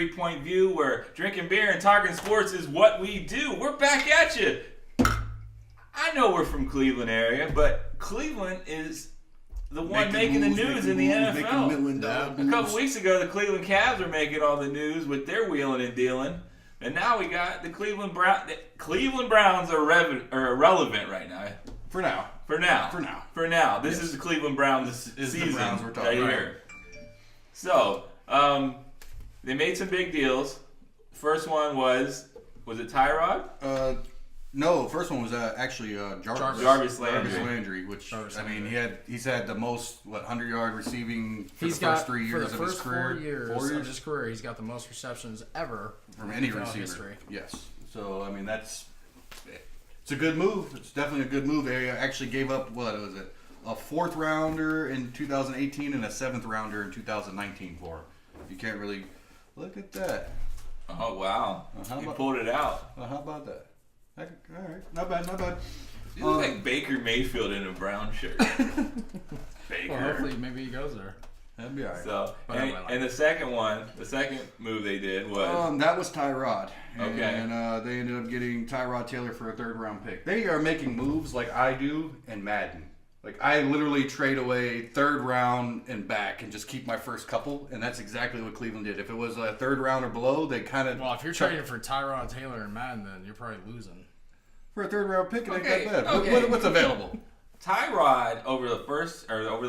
3-point view where drinking beer and talking sports is what we do. We're back at you. I know we're from Cleveland area, but Cleveland is the one making the news in the NFL. A couple weeks ago, the Cleveland Cavs were making all the news with their wheeling and dealing. And now we got the Cleveland Browns. The Cleveland Browns are irrelevant right now. For now. This is the Cleveland Browns season the Browns we're talking right here. So, they made some big deals. First one was it Tyrod? No, first one was actually Jarvis Landry, which he's had the most 100-yard receiving for the first 3 years of his career. 4 years of his career, he's got the most receptions ever from any receiver. History. Yes. So it's a good move. It's definitely a good move. They actually gave up a 4th rounder in 2018 and a 7th rounder in 2019 for him. You can't really look at that. Oh wow! He pulled it out. How about that? All right, not bad. You look like Baker Mayfield in a brown shirt. Baker. Well, hopefully, maybe he goes there. That'd be all right. So, and the second move they did was that was Tyrod. Okay. And they ended up getting Tyrod Taylor for a 3rd-round pick. They are making moves like I do in Madden. Like, I literally trade away 3rd round and back and just keep my first couple, and that's exactly what Cleveland did. If it was a 3rd round or below, they kind of... Well, if you're trading for Tyrod Taylor and Madden, then you're probably losing. For a 3rd-round pick, it ain't that bad. Okay. What's available? Tyrod over the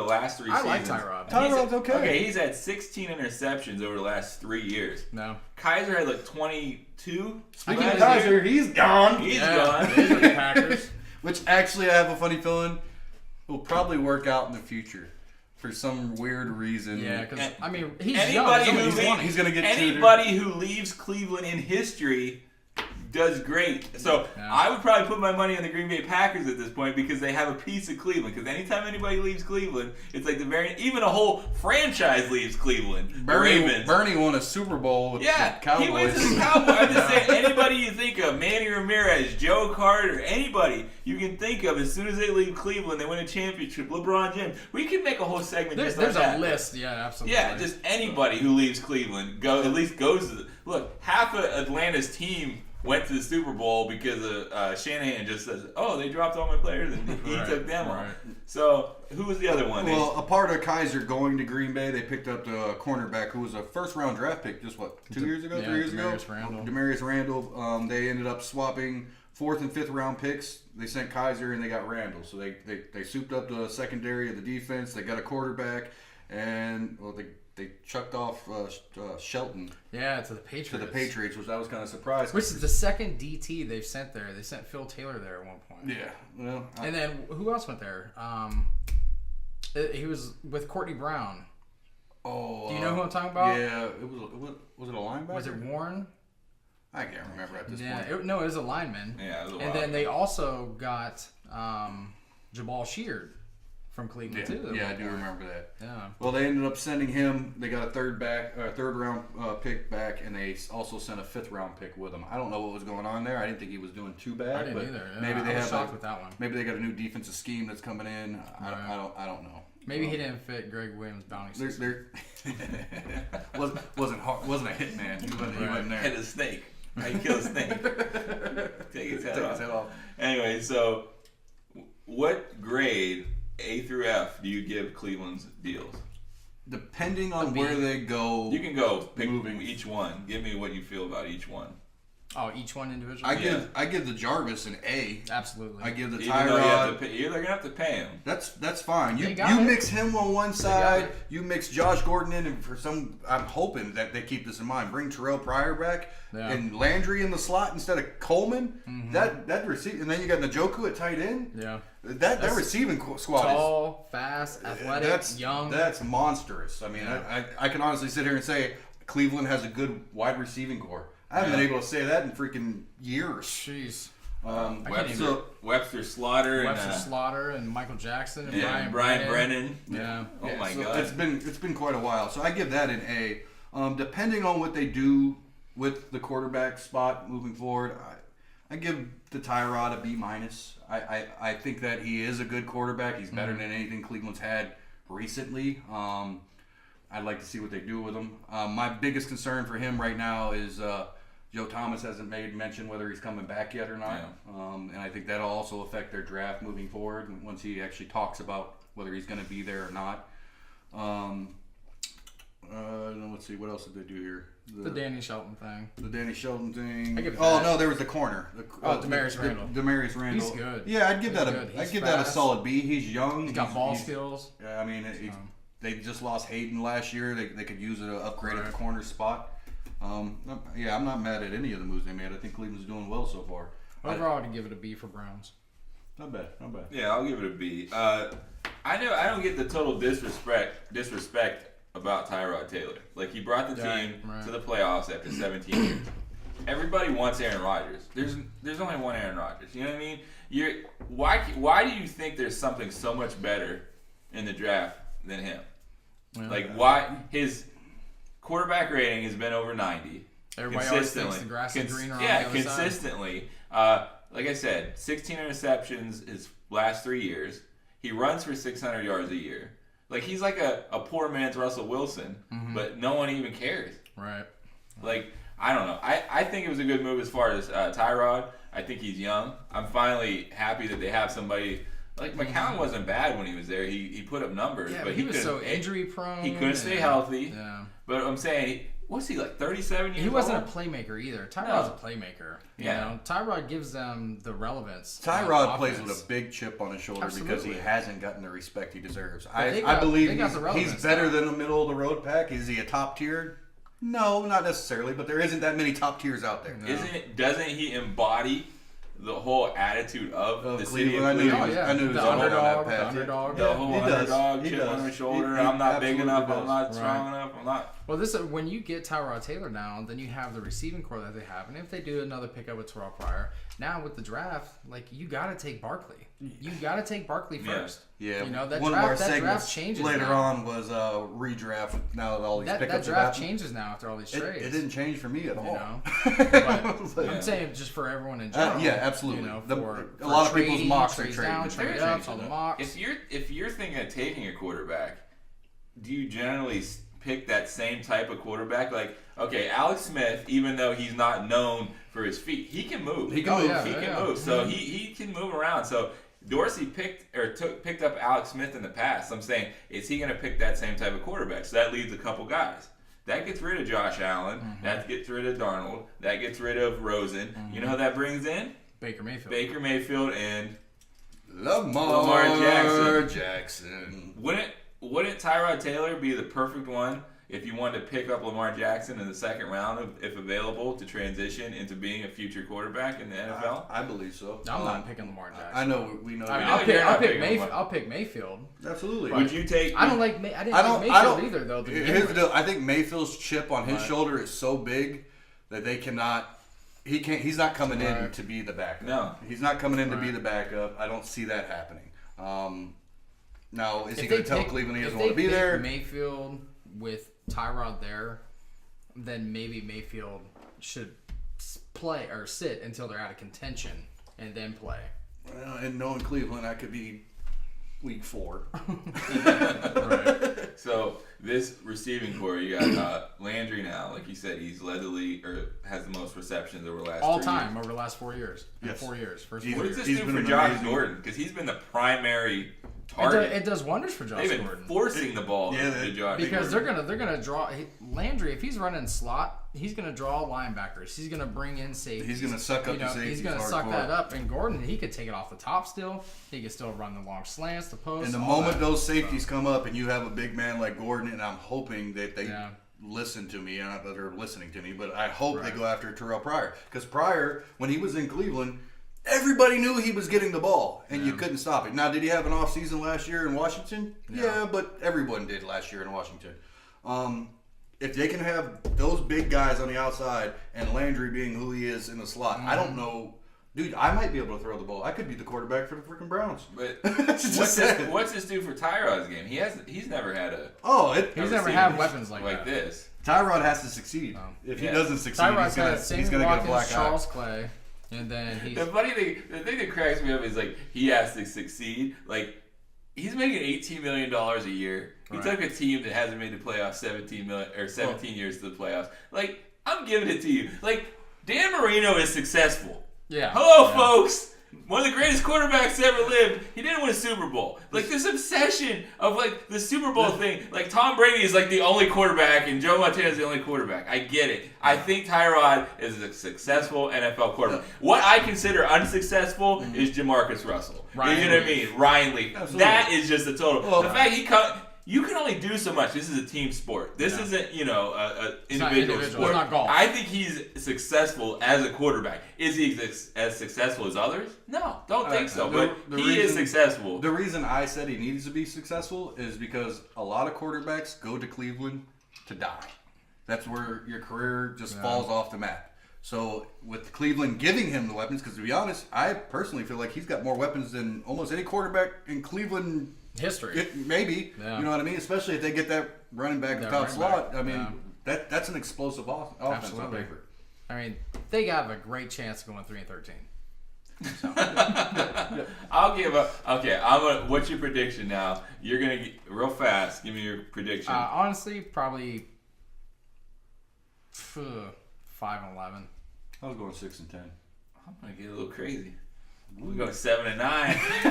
last 3 seasons. I like Tyrod. Tyrod's okay. Okay, he's had 16 interceptions over the last 3 years. No. Kaiser had like 22. Speaking of Kaiser, he's gone. He's gone. These are the Packers. Which actually, I have a funny feeling will probably work out in the future for some weird reason. Yeah, because he's anybody young. He's gonna get anybody who leaves Cleveland in history does great. So I would probably put my money on the Green Bay Packers at this point because they have a piece of Cleveland. Because anytime anybody leaves Cleveland, it's like even a whole franchise leaves Cleveland. Bernie won a Super Bowl with the Cowboys. He went to the Cowboys. I'm just saying, anybody you think of, Manny Ramirez, Joe Carter, anybody you can think of, as soon as they leave Cleveland, they win a championship. LeBron James. We can make a whole segment there's like that. There's a list, yeah, absolutely. Yeah, just anybody who leaves Cleveland at least goes to look, half of Atlanta's team went to the Super Bowl because of Shanahan just says, "Oh, they dropped all my players," and he took them off. So who was the other one? Well, a part of Kaiser going to Green Bay, they picked up the cornerback who was a 1st-round draft pick just 3 years ago. Demarius Randall. They ended up swapping 4th and 5th round picks. They sent Kaiser and they got Randall. So they souped up the secondary of the defense. They got a quarterback, and they chucked off Shelton. Yeah, to the Patriots. Which I was kind of surprised. Which is the second DT they've sent there. They sent Phil Taylor there at one point. Yeah. Well, and then who else went there? He was with Courtney Brown. Oh. Do you know who I'm talking about? Yeah. Was it a linebacker? Was it Warren? I can't remember at this point. It was a lineman. Yeah, it was and then they also got Jabal Sheard from Cleveland too. Yeah, I do remember that. Yeah. Well, they ended up sending him. They got a 3rd round pick back, and they also sent a 5th round pick with him. I don't know what was going on there. I didn't think he was doing too bad. I didn't either. Yeah, maybe they was shocked with that one. Maybe they got a new defensive scheme that's coming in. I don't know. Maybe he didn't fit Greg Williams' bounty system. wasn't a hitman. He wasn't there. Hit a snake. How you kill a snake? Take his head off. Anyway, so what grade, A through F, do you give Cleveland's deals? Depending on where they go. You can go pick each one. Give me what you feel about each one. Oh, each one individually? I give the Jarvis an A. Absolutely. I give the Even Tyrod. You're going to have to pay him. That's fine. You mix him on one side. You mix Josh Gordon in, and I'm hoping that they keep this in mind. Bring Terrell Pryor back and Landry in the slot instead of Coleman. Mm-hmm. That receive, and then you got Njoku at tight end. Yeah. That receiving squad tall, fast, athletic, young. That's monstrous. I mean, I can honestly sit here and say Cleveland has a good wide receiving core. I haven't been able to say that in freaking years. Jeez. Webster Slaughter and Michael Jackson and Brian Brennan. Yeah. Oh my God. It's been quite a while. So I give that an A. Depending on what they do with the quarterback spot moving forward, I give the Tyrod a B-. I think that he is a good quarterback. He's better than anything Cleveland's had recently. I'd like to see what they do with him. My biggest concern for him right now is Joe Thomas hasn't made mention whether he's coming back yet or not. Yeah. And I think that'll also affect their draft moving forward once he actually talks about whether he's going to be there or not. Let's see, what else did they do here? The Danny Shelton thing. The Danny Shelton thing. I give it Oh that. no, there was the corner. Demarius Randall. Demarius Randall. He's good. Yeah, I'd give He's that good. I'd He's give that a fast. solid B. He's young. He's got ball skills. Yeah, I mean, they just lost Hayden last year. They could use an upgrade at the corner spot. Yeah, I'm not mad at any of the moves they made. I think Cleveland's doing well so far. Overall, I'd give it a B for Browns. Not bad. Yeah, I'll give it a B. I don't get the total disrespect about Tyrod Taylor. Like, he brought the team to the playoffs after 17 years. Everybody wants Aaron Rodgers. There's only one Aaron Rodgers. You know what I mean? Why do you think there's something so much better in the draft than him? Like, why his quarterback rating has been over 90. Everybody always thinks the grass is greener on the other consistently. Like I said, 16 interceptions his last 3 years. He runs for 600 yards a year. Like, he's like a poor man's Russell Wilson, but no one even cares. Right. Like, I don't know. I think it was a good move as far as Tyrod. I think he's young. I'm finally happy that they have somebody. Like, McCown wasn't bad when he was there. He put up numbers. Yeah, but he was so injury prone. He couldn't stay healthy. Yeah. But I'm saying, what's he, like 37 years old? He wasn't a playmaker either. Tyrod's a playmaker. You Yeah. know? Tyrod gives them the relevance. Tyrod plays with a big chip on his shoulder because Absolutely. he hasn't gotten the respect he deserves. They I got believe the he's relevance better now. than a middle of the road pack. Is he a top tier? No, not necessarily, but there isn't that many top tiers out there. Doesn't he embody the whole attitude of the city of Cleveland? Cleveland? I knew he was the on that underdog. path. The underdog. The whole He does. underdog He chip does. on his shoulder. He I'm not big absolutely enough. does. I'm not strong Right. enough. I'm not. Well, when you get Tyrod Taylor now, then you have the receiving core that they have, and if they do another pickup with Terrell Pryor, now with the draft, like, you got to take Barkley. You got to take Barkley first. Yeah, You know, that one draft, of our that segments draft changes later now. on was redraft. Now that all these That pickups draft have happened, changes now after all these trades. it didn't change for me at all. You know, but Yeah. I'm saying just for everyone in general. Yeah, absolutely. You know, A lot of people's trading, mocks are trades trading. down, The trade trade ups, changes all the it. mocks. If you're thinking of taking a quarterback, do you generally pick that same type of quarterback? Like, okay, Alex Smith, even though he's not known for his feet, he can move. He can move. yeah. He can move. So he can move around. So Dorsey picked up Alex Smith in the past. I'm saying, is he going to pick that same type of quarterback? So that leaves a couple guys. That gets rid of Josh Allen. That gets rid of Darnold. That gets rid of Rosen. You know who that brings in? Baker Mayfield. Baker Mayfield and Lamar Jackson. Wouldn't Tyrod Taylor be the perfect one if you wanted to pick up Lamar Jackson in the second round, if available, to transition into being a future quarterback in the NFL? I believe so. I'm not picking Lamar Jackson. I know we know. I mean, know I'll you're not pick picking Mayfield. Lamar. I'll pick Mayfield. Absolutely. Would you take? I don't like. I didn't I like don't. Mayfield I don't either, though. To begin Here's the with. deal. I think Mayfield's chip on his shoulder is so big that they cannot. He can't. He's not coming in Right. to be the backup. No. He's not coming in to be Right. the backup. I don't see that happening. Now, is he If going they to tell pick- Cleveland he if doesn't want to they be pick there? Mayfield with Tyrod there, then maybe Mayfield should play or sit until they're out of contention and then play. Well, and knowing Cleveland, that could be week 4. Right. So this receiving core, you got Landry now. Like you said, he's led the league or has the most receptions over the last All 3 time years. over the last 4 years. Yes. 4 years. First He's- 4 What does years. this He's do been for an Josh amazing- Gordon? Because he's been the primary It target. does wonders for Josh They've been Gordon. forcing the ball Yeah, to Josh Because Gordon. they're gonna draw Landry. If he's running slot, he's gonna draw linebackers. He's gonna bring in safeties. He's gonna suck up the safeties He's gonna suck hardcore. that up. And Gordon, he could take it off the top still. He could still run the long slants, the post. And the all moment that. those safeties come up and you have a big man like Gordon, and I'm hoping that they Yeah. listen to me, not that they're listening to me, but I hope they Right. go after Terrell Pryor. Because Pryor, when he was in Cleveland, everybody knew he was getting the ball, and you couldn't stop it. Now, did he have an off season last year in Washington? Yeah, but everyone did last year in Washington. If they can have those big guys on the outside and Landry being who he is in the slot, I don't know. Dude, I might be able to throw the ball. I could be the quarterback for the freaking Browns. But Just saying. what's this do for Tyrod's game? He's never had a He's never receiver had weapons like that. this. Tyrod has to succeed. If he Yeah. doesn't succeed, Tyrod's got he's Sammy gonna get a Watkins, black eye. Charles Clay, and then he's The funny thing, the thing that cracks me up is like he has to succeed. Like He's making $18 million a year. He Right. took a team that hasn't made the playoffs 17 years to the playoffs. Like, I'm giving it to you. Like, Dan Marino is successful. Yeah. Hello, Yeah. folks. One of the greatest quarterbacks ever lived. He didn't win a Super Bowl. Like, this obsession of, like, the Super Bowl thing. Like, Tom Brady is, like, the only quarterback, and Joe Montana is the only quarterback. I get it. I think Tyrod is a successful NFL quarterback. What I consider unsuccessful is Jamarcus Russell. Ryan You know what I Leaf. mean? Ryan Leaf. Absolutely. That is just a total. Well, the fact you can only do so much. This is a team sport. This Yeah. isn't, you know, a It's not individual individual. sport. It's not golf. I think he's successful as a quarterback. Is he as successful as others? No, don't think so. But he is successful. The reason I said he needs to be successful is because a lot of quarterbacks go to Cleveland to die. That's where your career just falls off the map. So with Cleveland giving him the weapons, because to be honest, I personally feel like he's got more weapons than almost any quarterback in Cleveland History. maybe. Yeah. You know what I mean? Especially if they get that running back That top running slot. back, I mean, yeah. that's an explosive offense on Absolutely. paper. I mean, they have a great chance of going 3-13. I'll give up. Okay, what's your prediction now? You're gonna real fast. Give me your prediction. Honestly, probably 5-11. I was going 6-10. I'm gonna get a little crazy. We're going 7-9.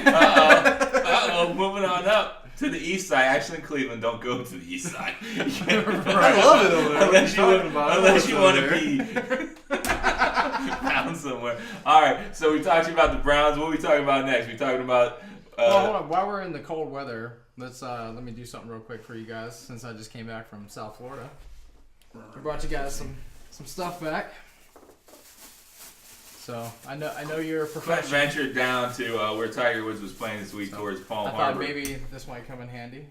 Uh-oh. Moving on up to the east side. Actually, in Cleveland, don't go to the east side. I love it over there. Unless you want to be found somewhere. All right. So we talked about the Browns. What are we talking about next? We're talking about. Well, hold on. While we're in the cold weather, let me do something real quick for you guys. Since I just came back from South Florida, I brought you guys some stuff back. So I know you're a professional. ventured down to where Tiger Woods was playing this week towards Palm I Harbor. thought maybe this might come in handy.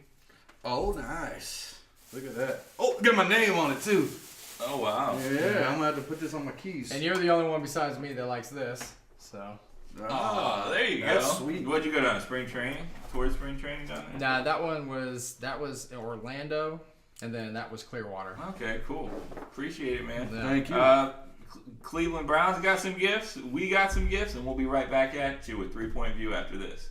Oh, nice. Look at that. Oh, get my name on it, too. Oh wow. Yeah, I'm going to have to put this on my keys. And you're the only one besides me that likes this. So. Oh, there you go. That's sweet. What'd you go down? Spring training? Towards spring training down there? Nah, that was Orlando, and then that was Clearwater. Okay, cool. Appreciate it, man. Yeah. Thank you. Cleveland Browns got some gifts. We got some gifts, and we'll be right back at you with 3 Point View after this.